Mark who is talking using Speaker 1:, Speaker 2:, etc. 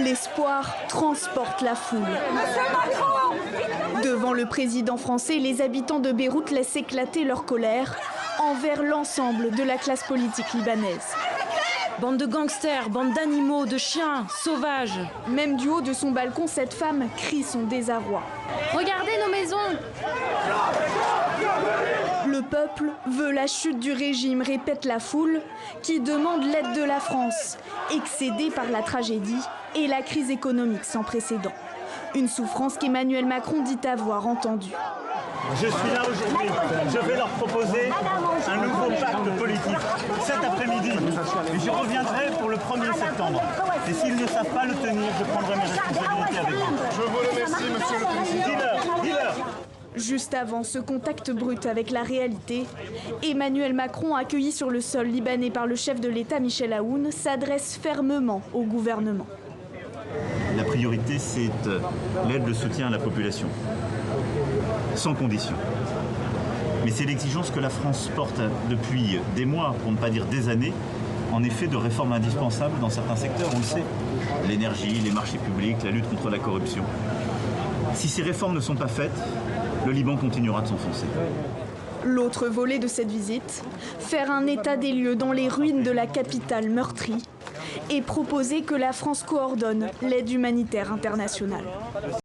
Speaker 1: L'espoir transporte la foule. Devant le président français, les habitants de Beyrouth laissent éclater leur colère envers l'ensemble de la classe politique libanaise.
Speaker 2: Bande de gangsters, bande d'animaux, de chiens, sauvages.
Speaker 1: Même du haut de son balcon, cette femme crie son désarroi.
Speaker 2: Regardez nos maisons!
Speaker 1: Le peuple veut la chute du régime, répète la foule, qui demande l'aide de la France, excédée par la tragédie et la crise économique sans précédent. Une souffrance qu'Emmanuel Macron dit avoir entendue.
Speaker 3: Je suis là aujourd'hui, je vais leur proposer un nouveau pacte politique cet après-midi. Et je reviendrai pour le 1er septembre. Et s'ils ne savent pas le tenir, je prendrai mes responsabilités avec vous.
Speaker 4: Je vous remercie, monsieur le président.
Speaker 3: Dis-leur.
Speaker 1: Juste avant ce contact brut avec la réalité, Emmanuel Macron, accueilli sur le sol libanais par le chef de l'État Michel Aoun, s'adresse fermement au gouvernement.
Speaker 3: La priorité, c'est l'aide, le soutien à la population, sans condition. Mais c'est l'exigence que la France porte depuis des mois, pour ne pas dire des années, en effet de réformes indispensables dans certains secteurs, on le sait. L'énergie, les marchés publics, la lutte contre la corruption. Si ces réformes ne sont pas faites, le Liban continuera de s'enfoncer.
Speaker 1: L'autre volet de cette visite, faire un état des lieux dans les ruines de la capitale meurtrie et proposer que la France coordonne l'aide humanitaire internationale.